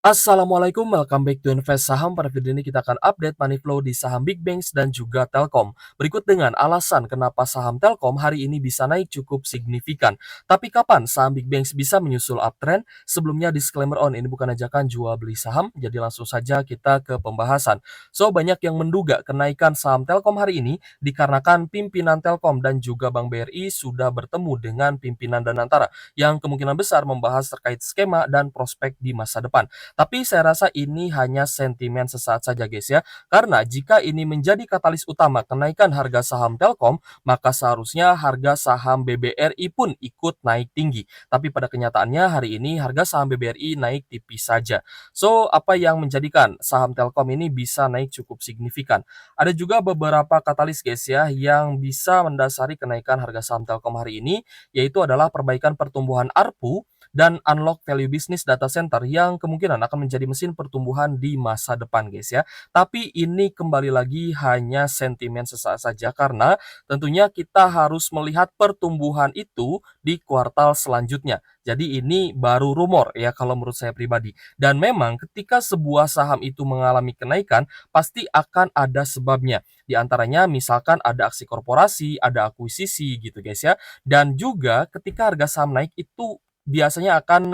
Assalamualaikum, welcome back to Invest Saham. Pada video ini kita akan update money flow di saham Big Banks dan juga Telkom. Berikut dengan alasan kenapa saham Telkom hari ini bisa naik cukup signifikan. Tapi kapan saham Big Banks bisa menyusul uptrend? Sebelumnya disclaimer ini bukan ajakan jual beli saham, jadi langsung saja kita ke pembahasan. So, banyak yang menduga kenaikan saham Telkom hari ini dikarenakan pimpinan Telkom dan juga Bank BRI sudah bertemu dengan pimpinan Danantara yang kemungkinan besar membahas terkait skema dan prospek di masa depan. Tapi saya rasa ini hanya sentimen sesaat saja guys ya. Karena jika ini menjadi katalis utama kenaikan harga saham Telkom, maka seharusnya harga saham BBRI pun ikut naik tinggi. Tapi pada kenyataannya hari ini harga saham BBRI naik tipis saja. So, apa yang menjadikan saham Telkom ini bisa naik cukup signifikan? Ada juga beberapa katalis guys ya yang bisa mendasari kenaikan harga saham Telkom hari ini, yaitu adalah perbaikan pertumbuhan ARPU dan unlock value business data center yang kemungkinan akan menjadi mesin pertumbuhan di masa depan guys ya. Tapi ini kembali lagi hanya sentimen sesaat saja karena tentunya kita harus melihat pertumbuhan itu di kuartal selanjutnya. Jadi ini baru rumor ya kalau menurut saya pribadi. Dan memang ketika sebuah saham itu mengalami kenaikan pasti akan ada sebabnya. Di antaranya misalkan ada aksi korporasi, ada akuisisi gitu guys ya. Dan juga ketika harga saham naik itu biasanya akan,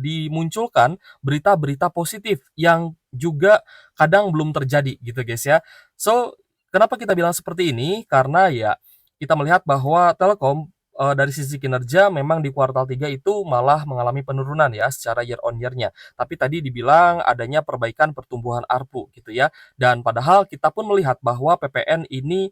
dimunculkan berita-berita positif yang juga kadang belum terjadi gitu guys ya. So, kenapa kita bilang seperti ini? Karena ya kita melihat bahwa Telkom, dari sisi kinerja memang di kuartal 3 itu malah mengalami penurunan ya secara year on year-nya. Tapi tadi dibilang adanya perbaikan pertumbuhan ARPU gitu ya. Dan padahal kita pun melihat bahwa PPN ini,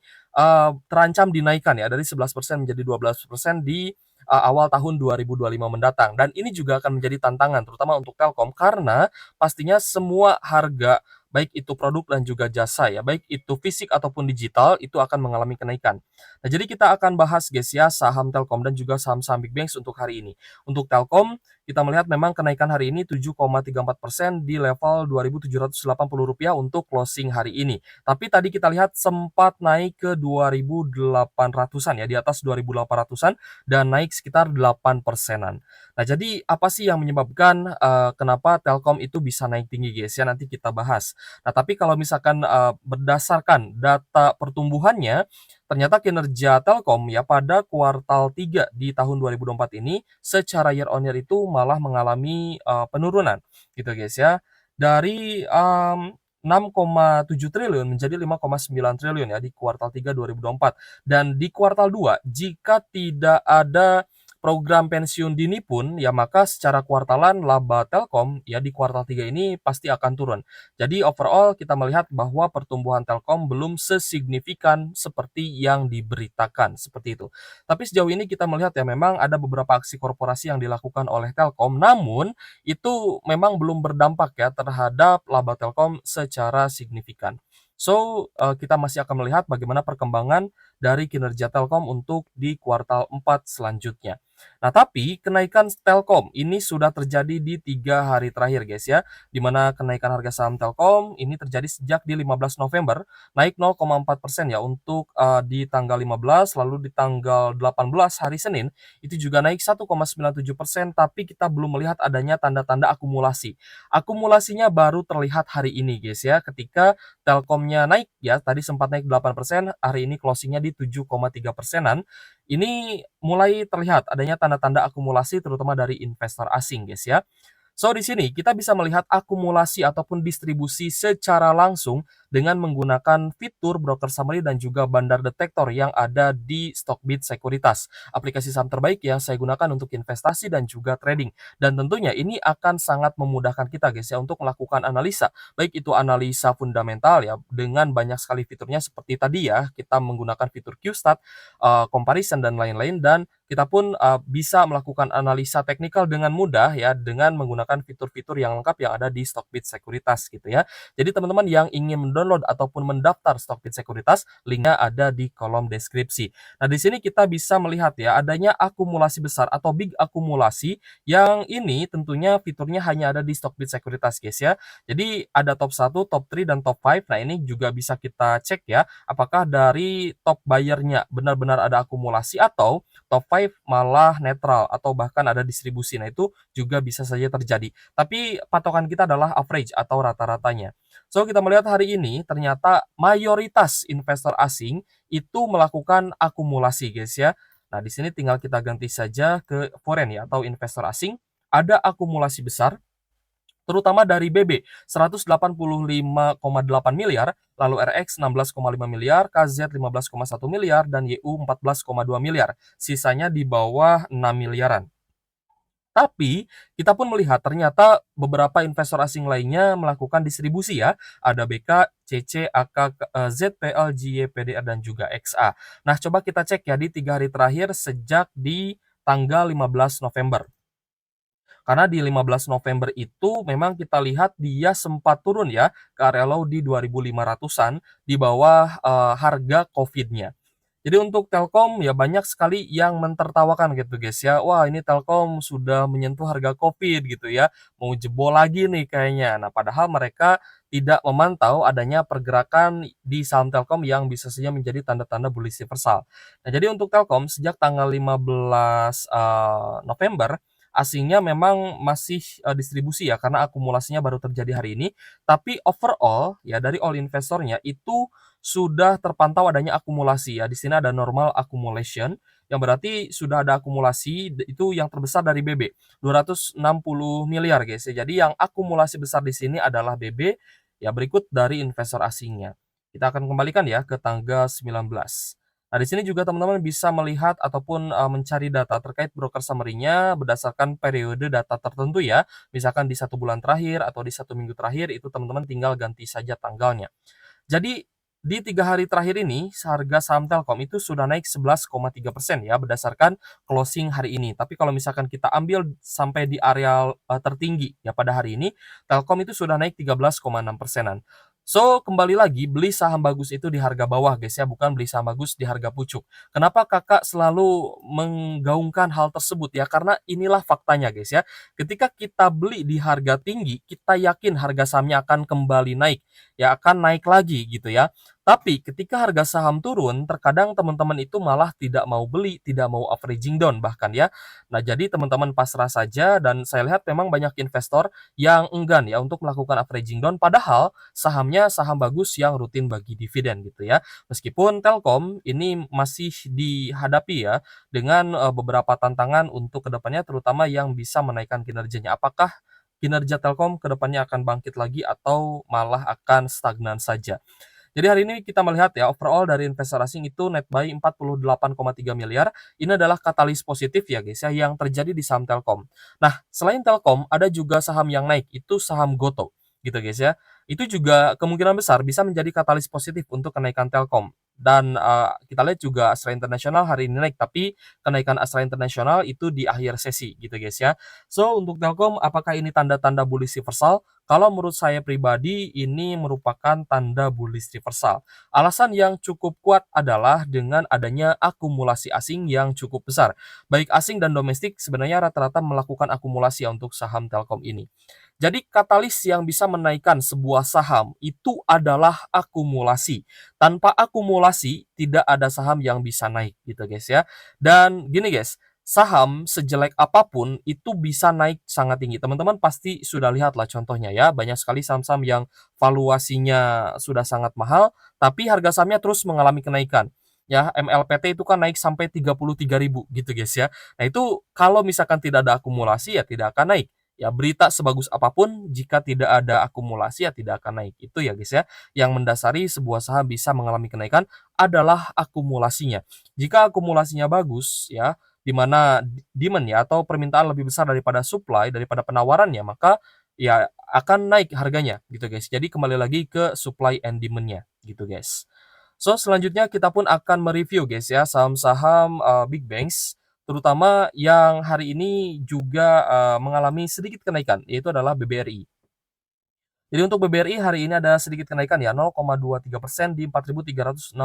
terancam dinaikkan ya dari 11% menjadi 12% di awal tahun 2025 mendatang. Dan ini juga akan menjadi tantangan terutama untuk Telkom karena pastinya semua harga baik itu produk dan juga jasa ya, baik itu fisik ataupun digital itu akan mengalami kenaikan. Nah, jadi kita akan bahas guys ya saham Telkom dan juga saham-saham Big Banks untuk hari ini. Untuk Telkom, kita melihat memang kenaikan hari ini 7,34% di level Rp2.780 untuk closing hari ini. Tapi tadi kita lihat sempat naik ke 2.800-an ya, di atas 2.800-an dan naik sekitar 8 persenan. Nah, jadi apa sih yang menyebabkan kenapa Telkom itu bisa naik tinggi guys ya, nanti kita bahas. Nah, tapi kalau misalkan berdasarkan data pertumbuhannya, ternyata kinerja Telkom ya pada kuartal 3 di tahun 2024 ini secara year on year itu malah mengalami penurunan gitu guys ya. Dari 6,7 triliun menjadi 5,9 triliun ya di kuartal 3 2024. Dan di kuartal 2 jika tidak ada program pensiun dini pun ya maka secara kuartalan laba Telkom ya di kuartal 3 ini pasti akan turun. Jadi overall kita melihat bahwa pertumbuhan Telkom belum sesignifikan seperti yang diberitakan seperti itu. Tapi sejauh ini kita melihat ya memang ada beberapa aksi korporasi yang dilakukan oleh Telkom namun itu memang belum berdampak ya terhadap laba Telkom secara signifikan. So, kita masih akan melihat bagaimana perkembangan dari kinerja Telkom untuk di kuartal 4 selanjutnya. Nah, tapi kenaikan Telkom ini sudah terjadi di 3 hari terakhir guys ya, di mana kenaikan harga saham Telkom ini terjadi sejak di 15 November, naik 0,4% ya untuk, di tanggal 15, lalu di tanggal 18 hari Senin, itu juga naik 1,97%, tapi kita belum melihat adanya tanda-tanda akumulasi. Akumulasinya baru terlihat hari ini guys ya, ketika Telkomnya naik ya, tadi sempat naik 8%, hari ini closingnya di 7,3 persenan. Ini mulai terlihat adanya tanda-tanda akumulasi terutama dari investor asing guys ya. So, di sini kita bisa melihat akumulasi ataupun distribusi secara langsung dengan menggunakan fitur broker summary dan juga bandar detektor yang ada di Stockbit Sekuritas. Aplikasi saham terbaik yang saya gunakan untuk investasi dan juga trading. Dan tentunya ini akan sangat memudahkan kita guys ya untuk melakukan analisa. Baik itu analisa fundamental ya dengan banyak sekali fiturnya seperti tadi ya, kita menggunakan fitur QStat, comparison dan lain-lain dan kita pun bisa melakukan analisa teknikal dengan mudah ya dengan menggunakan fitur-fitur yang lengkap yang ada di Stockbit Sekuritas gitu ya. Jadi teman-teman yang ingin mendownload ataupun mendaftar Stockbit Sekuritas, linknya ada di kolom deskripsi. Nah, di sini kita bisa melihat ya adanya akumulasi besar atau big akumulasi yang ini tentunya fiturnya hanya ada di Stockbit Sekuritas guys ya. Jadi ada top 1, top 3 dan top 5. Nah, ini juga bisa kita cek ya apakah dari top buyer-nya benar-benar ada akumulasi atau top 5 malah netral atau bahkan ada distribusi. Nah, itu juga bisa saja terjadi. Tapi patokan kita adalah average atau rata-ratanya. So, kita melihat hari ini ternyata mayoritas investor asing itu melakukan akumulasi, guys ya. Nah, di sini tinggal kita ganti saja ke foreign ya atau investor asing. Ada akumulasi besar terutama dari BB 185,8 miliar, lalu RX 16,5 miliar, KZ 15,1 miliar, dan YU 14,2 miliar. Sisanya di bawah 6 miliaran. Tapi, kita pun melihat ternyata beberapa investor asing lainnya melakukan distribusi ya. Ada BK, CC, AK, ZPL, JY, PDR, dan juga XA. Nah, coba kita cek ya di 3 hari terakhir sejak di tanggal 15 November. Karena di 15 November itu memang kita lihat dia sempat turun ya ke area low di 2.500-an di bawah harga Covid-nya. Jadi untuk Telkom ya banyak sekali yang mentertawakan gitu guys ya. Wah, ini Telkom sudah menyentuh harga Covid gitu ya. Mau jebol lagi nih kayaknya. Nah, padahal mereka tidak memantau adanya pergerakan di saham Telkom yang bisa saja menjadi tanda-tanda bullish reversal. Nah, jadi untuk Telkom sejak tanggal 15 November asingnya memang masih distribusi ya karena akumulasinya baru terjadi hari ini. Tapi overall ya dari all investornya itu sudah terpantau adanya akumulasi ya. Di sini ada normal accumulation yang berarti sudah ada akumulasi itu yang terbesar dari BB 260 miliar guys ya. Jadi yang akumulasi besar di sini adalah BB ya berikut dari investor asingnya. Kita akan kembalikan ya ke tanggal 19. Nah, di sini juga teman-teman bisa melihat ataupun mencari data terkait broker summary-nya berdasarkan periode data tertentu ya. Misalkan di 1 bulan terakhir atau di 1 minggu terakhir itu teman-teman tinggal ganti saja tanggalnya. Jadi di 3 hari terakhir ini harga saham Telkom itu sudah naik 11,3% ya berdasarkan closing hari ini. Tapi kalau misalkan kita ambil sampai di area tertinggi ya pada hari ini, Telkom itu sudah naik 13,6%-an. So, kembali lagi beli saham bagus itu di harga bawah guys ya, bukan beli saham bagus di harga pucuk. Kenapa Kakak selalu menggaungkan hal tersebut ya? Karena inilah faktanya guys ya. Ketika kita beli di harga tinggi, kita yakin harga sahamnya akan kembali naik ya akan naik lagi gitu ya. Tapi ketika harga saham turun, terkadang teman-teman itu malah tidak mau beli, tidak mau averaging down bahkan ya. Nah, jadi teman-teman pasrah saja dan saya lihat memang banyak investor yang enggan ya untuk melakukan averaging down padahal sahamnya saham bagus yang rutin bagi dividen gitu ya. Meskipun Telkom ini masih dihadapi ya dengan beberapa tantangan untuk kedepannya terutama yang bisa menaikkan kinerjanya. Apakah kinerja Telkom ke depannya akan bangkit lagi atau malah akan stagnan saja. Jadi hari ini kita melihat ya overall dari investor asing itu net buy 48,3 miliar. Ini adalah katalis positif ya guys ya yang terjadi di saham Telkom. Nah, selain Telkom ada juga saham yang naik itu saham Gotoh gitu guys ya. Itu juga kemungkinan besar bisa menjadi katalis positif untuk kenaikan Telkom. Dan kita lihat juga Astra International hari ini naik, tapi kenaikan Astra International itu di akhir sesi gitu guys ya. So untuk Telkom apakah ini tanda-tanda bullish reversal? Kalau menurut saya pribadi ini merupakan tanda bullish reversal. Alasan yang cukup kuat adalah dengan adanya akumulasi asing yang cukup besar. Baik asing dan domestik sebenarnya rata-rata melakukan akumulasi untuk saham Telkom ini. Jadi katalis yang bisa menaikkan sebuah saham itu adalah akumulasi. Tanpa akumulasi tidak ada saham yang bisa naik gitu guys ya. Dan gini guys, saham sejelek apapun itu bisa naik sangat tinggi. Teman-teman pasti sudah lihat lah contohnya ya. Banyak sekali saham-saham yang valuasinya sudah sangat mahal, tapi harga sahamnya terus mengalami kenaikan. Ya, MLPT itu kan naik sampai 33.000 gitu guys ya. Nah, itu kalau misalkan tidak ada akumulasi ya tidak akan naik. Ya, berita sebagus apapun jika tidak ada akumulasi ya tidak akan naik. Itu ya guys ya. Yang mendasari sebuah saham bisa mengalami kenaikan adalah akumulasinya. Jika akumulasinya bagus ya, di mana demand ya atau permintaan lebih besar daripada supply, daripada penawarannya, maka ya akan naik harganya gitu guys. Jadi kembali lagi ke supply and demand-nya gitu guys. So selanjutnya kita pun akan mereview guys ya saham-saham big banks terutama yang hari ini juga mengalami sedikit kenaikan yaitu adalah BBRI. Jadi untuk BBRI hari ini ada sedikit kenaikan ya 0,23% di Rp4.360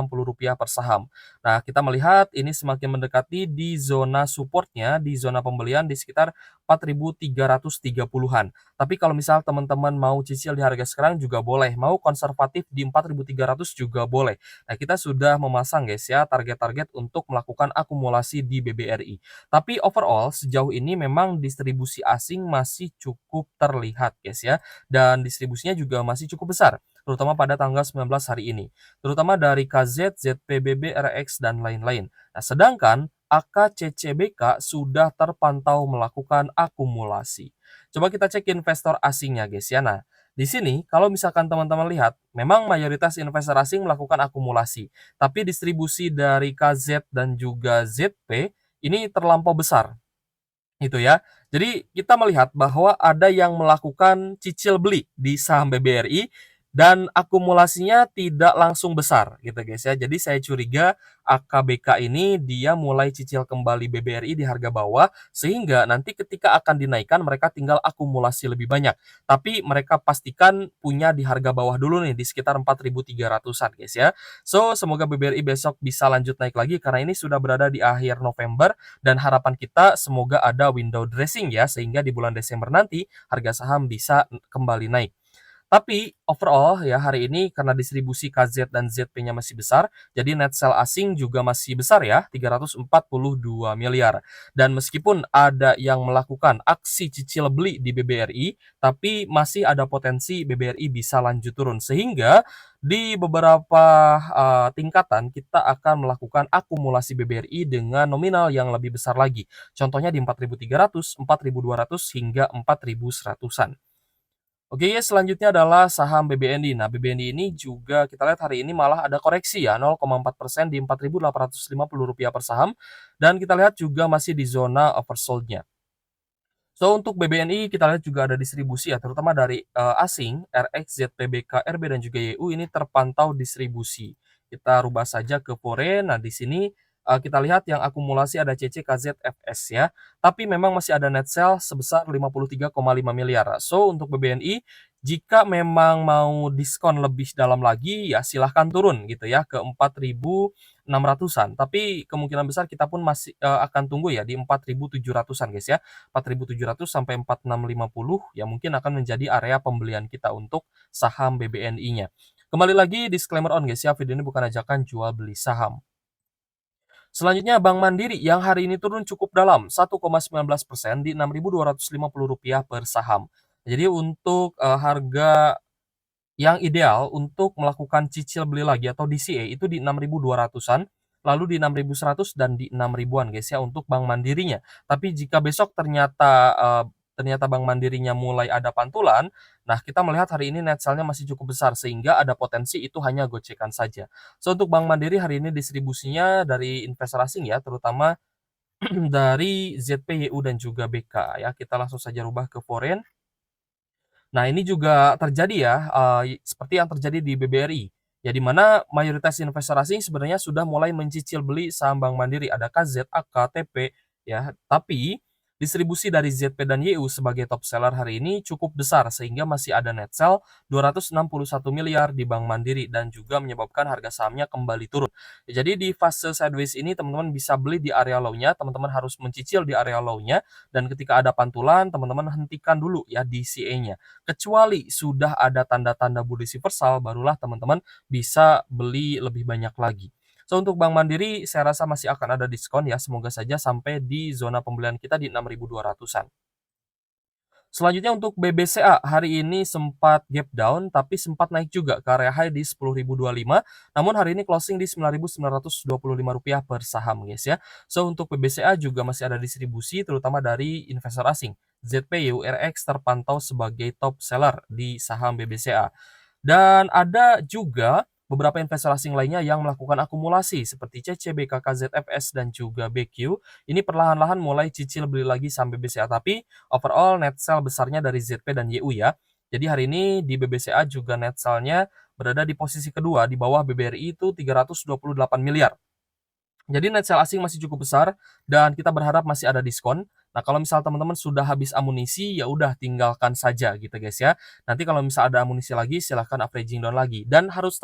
per saham. Nah, kita melihat ini semakin mendekati di zona supportnya di zona pembelian di sekitar 4.330-an. Tapi kalau misal teman-teman mau cicil di harga sekarang juga boleh, mau konservatif di 4.300 juga boleh. Nah, kita sudah memasang guys ya target-target untuk melakukan akumulasi di BBRI. Tapi overall sejauh ini memang distribusi asing masih cukup terlihat guys ya, dan distribusinya juga masih cukup besar, terutama pada tanggal 19 hari ini, terutama dari KZ, ZPBB, RX, dan lain-lain. Nah, sedangkan AKCCBK sudah terpantau melakukan akumulasi. Coba kita cek investor asingnya guys ya. Nah, di sini kalau misalkan teman-teman lihat, memang mayoritas investor asing melakukan akumulasi, tapi distribusi dari KZ dan juga ZP ini terlampau besar itu ya. Jadi kita melihat bahwa ada yang melakukan cicil beli di saham BBRI dan akumulasinya tidak langsung besar gitu guys ya. Jadi saya curiga AKBK ini dia mulai cicil kembali BBRI di harga bawah sehingga nanti ketika akan dinaikkan mereka tinggal akumulasi lebih banyak. Tapi mereka pastikan punya di harga bawah dulu nih di sekitar 4.300-an guys ya. So semoga BBRI besok bisa lanjut naik lagi karena ini sudah berada di akhir November dan harapan kita semoga ada window dressing ya sehingga di bulan Desember nanti harga saham bisa kembali naik. Tapi overall ya hari ini karena distribusi KZ dan ZP-nya masih besar, jadi net sell asing juga masih besar ya, 342 miliar. Dan meskipun ada yang melakukan aksi cicil beli di BBRI, tapi masih ada potensi BBRI bisa lanjut turun. Sehingga di beberapa tingkatan kita akan melakukan akumulasi BBRI dengan nominal yang lebih besar lagi. Contohnya di 4.300, 4.200 hingga 4.100-an. Oke ya, selanjutnya adalah saham BBNI. Nah, BBNI ini juga kita lihat hari ini malah ada koreksi ya, 0,4% di Rp4.850 per saham. Dan kita lihat juga masih di zona oversold-nya. So, untuk BBNI kita lihat juga ada distribusi ya, terutama dari asing, RX, ZPBK, RB, dan juga YU ini terpantau distribusi. Kita rubah saja ke foreign. Nah, di sini kita lihat yang akumulasi ada CC, KZ, FS ya. Tapi memang masih ada net sell sebesar 53,5 miliar. So, untuk BBNI, jika memang mau diskon lebih dalam lagi, ya silahkan turun gitu ya ke 4.600-an. Tapi kemungkinan besar kita pun masih akan tunggu ya di 4.700-an guys ya. 4.700 sampai 4.650 ya mungkin akan menjadi area pembelian kita untuk saham BBNI-nya. Kembali lagi disclaimer on guys ya, video ini bukan ajakan jual beli saham. Selanjutnya Bank Mandiri yang hari ini turun cukup dalam 1,19% di Rp6.250 per saham. Jadi untuk harga yang ideal untuk melakukan cicil beli lagi atau DCA itu di 6.200-an, lalu di 6.100 dan di 6.000-an guys ya untuk Bank Mandirinya. Tapi jika besok ternyata Bank Mandirinya mulai ada pantulan, nah kita melihat hari ini net sell-nya masih cukup besar sehingga ada potensi itu hanya gocekan saja. So untuk Bank Mandiri hari ini distribusinya dari investor asing ya, terutama dari ZP, YU dan juga BK ya. Kita langsung saja rubah ke foreign. Nah, ini juga terjadi ya, seperti yang terjadi di BBRI, ya di mana mayoritas investor asing sebenarnya sudah mulai mencicil beli saham Bank Mandiri, ada KZ, AK, TP, ya. Tapi distribusi dari ZP dan YU sebagai top seller hari ini cukup besar sehingga masih ada net sell 261 miliar di Bank Mandiri dan juga menyebabkan harga sahamnya kembali turun. Ya, jadi di fase sideways ini teman-teman bisa beli di area low-nya, teman-teman harus mencicil di area low-nya dan ketika ada pantulan teman-teman hentikan dulu ya DCA-nya. Kecuali sudah ada tanda-tanda bullish reversal, barulah teman-teman bisa beli lebih banyak lagi. So, untuk Bank Mandiri saya rasa masih akan ada diskon ya, semoga saja sampai di zona pembelian kita di 6.200-an. Selanjutnya untuk BBCA, hari ini sempat gap down, tapi sempat naik juga ke area high di 10.025, namun hari ini closing di Rp9.925 per saham guys ya. So, untuk BBCA juga masih ada distribusi, terutama dari investor asing. ZPU RX terpantau sebagai top seller di saham BBCA. Dan ada juga beberapa investor asing lainnya yang melakukan akumulasi seperti CCB, KKZFS, dan juga BQ. Ini perlahan-lahan mulai cicil beli lagi saham BBCA, tapi overall net sell besarnya dari ZP dan YU ya. Jadi hari ini di BBCA juga net sell-nya berada di posisi kedua di bawah BBRI itu 328 miliar. Jadi net sell asing masih cukup besar dan kita berharap masih ada diskon. Nah, kalau misal teman-teman sudah habis amunisi, ya udah tinggalkan saja gitu guys ya. Nanti kalau misal ada amunisi lagi, silahkan averaging down lagi. Dan harus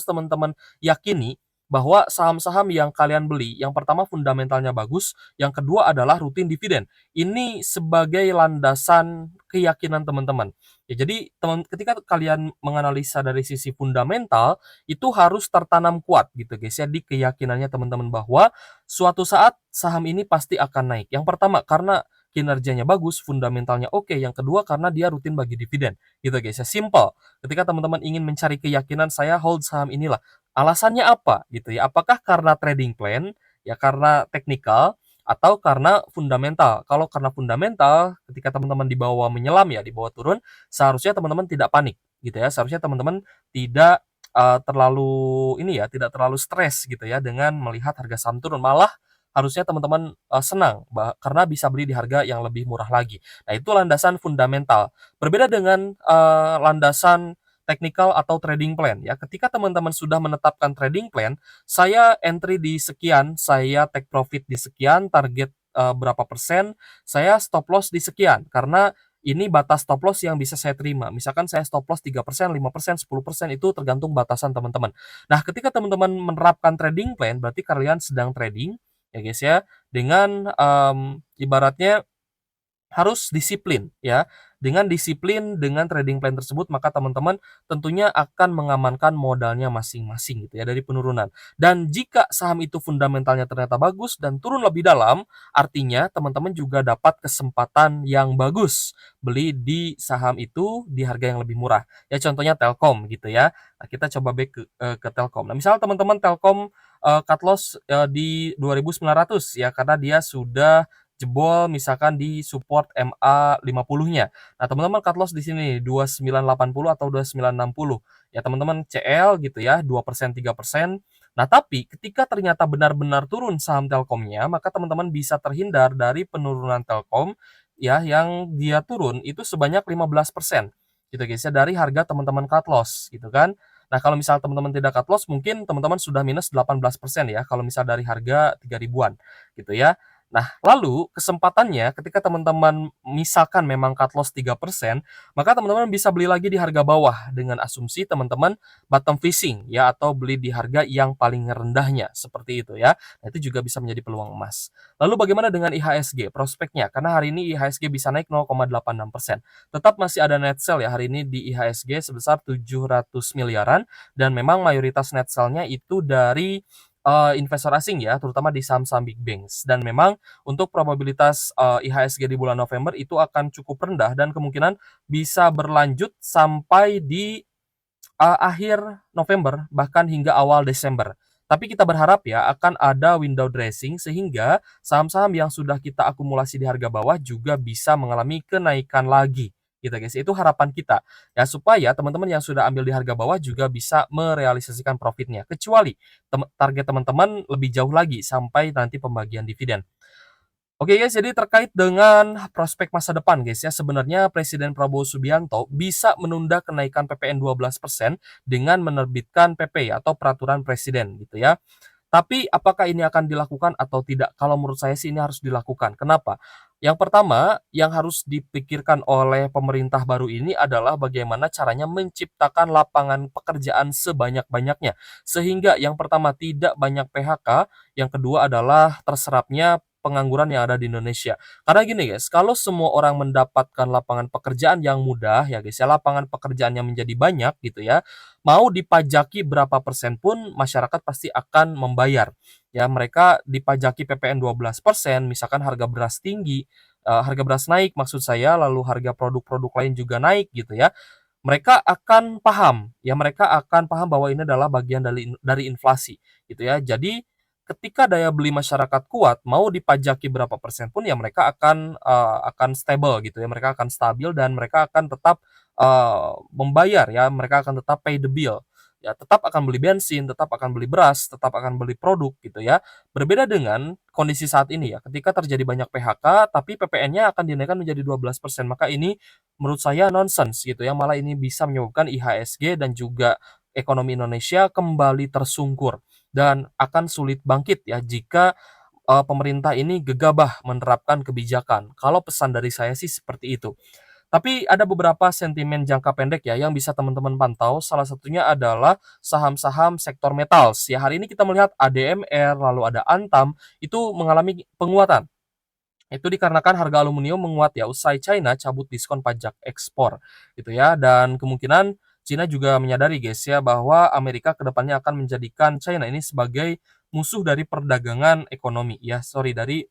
teman-teman yakini bahwa saham-saham yang kalian beli, yang pertama fundamentalnya bagus, yang kedua adalah rutin dividen. Ini sebagai landasan keyakinan teman-teman. Ya, jadi ketika kalian menganalisa dari sisi fundamental, itu harus tertanam kuat gitu guys ya di keyakinannya teman-teman bahwa suatu saat saham ini pasti akan naik. Yang pertama karena kinerjanya bagus, fundamentalnya oke. Yang kedua karena dia rutin bagi dividen, gitu guys ya. Simple. Ketika teman-teman ingin mencari keyakinan saya hold saham inilah. Alasannya apa gitu ya? Apakah karena trading plan, ya karena teknikal, atau karena fundamental? Kalau karena fundamental, ketika teman-teman di bawah menyelam ya, di bawah turun, seharusnya teman-teman tidak panik gitu ya. Seharusnya teman-teman tidak terlalu ini ya, tidak terlalu stres gitu ya dengan melihat harga saham turun. Malah harusnya teman-teman, senang karena bisa beli di harga yang lebih murah lagi. Nah, itu landasan fundamental. Berbeda dengan, landasan teknikal atau trading plan ya. Ketika teman-teman sudah menetapkan trading plan, saya entry di sekian, saya take profit di sekian, target, berapa persen, saya stop loss di sekian. Karena ini batas stop loss yang bisa saya terima. Misalkan saya stop loss 3%, 5%, 10% itu tergantung batasan teman-teman. Nah, ketika teman-teman menerapkan trading plan, berarti kalian sedang trading ya guys ya, dengan, ibaratnya harus disiplin ya. Dengan disiplin, dengan trading plan tersebut, maka teman-teman tentunya akan mengamankan modalnya masing-masing gitu ya dari penurunan. Dan jika saham itu fundamentalnya ternyata bagus dan turun lebih dalam, artinya teman-teman juga dapat kesempatan yang bagus beli di saham itu di harga yang lebih murah. Ya contohnya Telkom gitu ya. Nah, kita coba back ke Telkom. Nah, misal teman-teman Telkom, cut loss, di 2.900 ya karena dia sudah jebol misalkan di support MA 50-nya. Nah, teman-teman cut loss di sini 2980 atau 2960. Ya, teman-teman CL gitu ya, 2%, 3%. Nah, tapi ketika ternyata benar-benar turun saham Telkomnya, maka teman-teman bisa terhindar dari penurunan Telkom ya yang dia turun itu sebanyak 15% gitu guys ya dari harga teman-teman cut loss gitu kan. Nah, kalau misal teman-teman tidak cut loss mungkin teman-teman sudah minus 18% ya kalau misal dari harga 3 ribuan gitu ya. Nah, lalu kesempatannya ketika teman-teman misalkan memang cut loss 3%, maka teman-teman bisa beli lagi di harga bawah dengan asumsi teman-teman bottom fishing ya atau beli di harga yang paling rendahnya seperti itu ya. Nah, itu juga bisa menjadi peluang emas. Lalu bagaimana dengan IHSG prospeknya? Karena hari ini IHSG bisa naik 0,86%. Tetap masih ada net sell ya hari ini di IHSG sebesar 700 miliaran dan memang mayoritas net sell-nya itu dari investor asing ya, terutama di saham-saham big banks. Dan memang untuk probabilitas, IHSG di bulan November itu akan cukup rendah dan kemungkinan bisa berlanjut sampai di, akhir November, bahkan hingga awal Desember. Tapi kita berharap ya akan ada window dressing sehingga saham-saham yang sudah kita akumulasi di harga bawah juga bisa mengalami kenaikan lagi, gitu guys. Itu harapan kita, ya supaya teman-teman yang sudah ambil di harga bawah juga bisa merealisasikan profitnya. Kecuali target teman-teman lebih jauh lagi sampai nanti pembagian dividen. Oke guys, jadi terkait dengan prospek masa depan guys ya, sebenarnya Presiden Prabowo Subianto bisa menunda kenaikan PPN 12% dengan menerbitkan PP atau peraturan presiden gitu ya. Tapi apakah ini akan dilakukan atau tidak? Kalau menurut saya sih ini harus dilakukan. Kenapa? Yang pertama, yang harus dipikirkan oleh pemerintah baru ini adalah bagaimana caranya menciptakan lapangan pekerjaan sebanyak-banyaknya. Sehingga yang pertama tidak banyak PHK, yang kedua adalah terserapnya pengangguran yang ada di Indonesia. Karena gini guys, kalau semua orang mendapatkan lapangan pekerjaan yang mudah ya guys ya, lapangan pekerjaan yang menjadi banyak gitu ya, mau dipajaki berapa persen pun masyarakat pasti akan membayar. Ya, mereka dipajaki PPN 12%, misalkan harga beras tinggi, harga beras naik maksud saya, lalu harga produk-produk lain juga naik gitu ya. Mereka akan paham, ya mereka akan paham bahwa ini adalah bagian dari inflasi gitu ya. Jadi ketika daya beli masyarakat kuat, mau dipajaki berapa persen pun ya mereka akan stable gitu ya. Mereka akan stabil dan mereka akan tetap, membayar ya, mereka akan tetap pay the bill. Ya tetap akan beli bensin, tetap akan beli beras, tetap akan beli produk gitu ya. Berbeda dengan kondisi saat ini ya, ketika terjadi banyak PHK tapi PPN-nya akan dinaikkan menjadi 12%, maka ini menurut saya nonsens gitu ya, malah ini bisa menyebabkan IHSG dan juga ekonomi Indonesia kembali tersungkur dan akan sulit bangkit ya jika, pemerintah ini gegabah menerapkan kebijakan. Kalau pesan dari saya sih seperti itu. Tapi ada beberapa sentimen jangka pendek ya yang bisa teman-teman pantau, salah satunya adalah saham-saham sektor metals. Ya, hari ini kita melihat ADMR, lalu ada Antam, itu mengalami penguatan. Itu dikarenakan harga aluminium menguat ya, usai China cabut diskon pajak ekspor, gitu ya. Dan kemungkinan China juga menyadari guys ya, bahwa Amerika kedepannya akan menjadikan China ini sebagai musuh dari perdagangan ekonomi ya, sorry, dari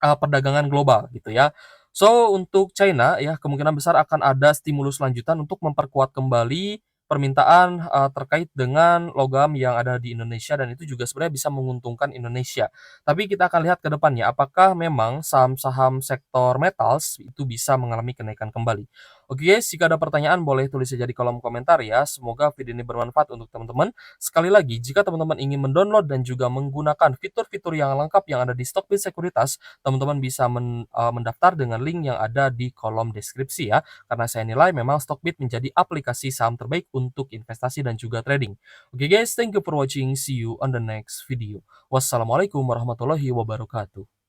perdagangan global gitu ya. So, untuk China ya kemungkinan besar akan ada stimulus lanjutan untuk memperkuat kembali permintaan, terkait dengan logam yang ada di Indonesia dan itu juga sebenarnya bisa menguntungkan Indonesia. Tapi kita akan lihat ke depannya apakah memang saham-saham sektor metals itu bisa mengalami kenaikan kembali. Oke guys, jika ada pertanyaan boleh tulis saja di kolom komentar ya. Semoga video ini bermanfaat untuk teman-teman. Sekali lagi, jika teman-teman ingin mendownload dan juga menggunakan fitur-fitur yang lengkap yang ada di Stockbit Sekuritas, teman-teman bisa mendaftar dengan link yang ada di kolom deskripsi ya. Karena saya nilai memang Stockbit menjadi aplikasi saham terbaik untuk investasi dan juga trading. Oke guys, thank you for watching. See you on the next video. Wassalamualaikum warahmatullahi wabarakatuh.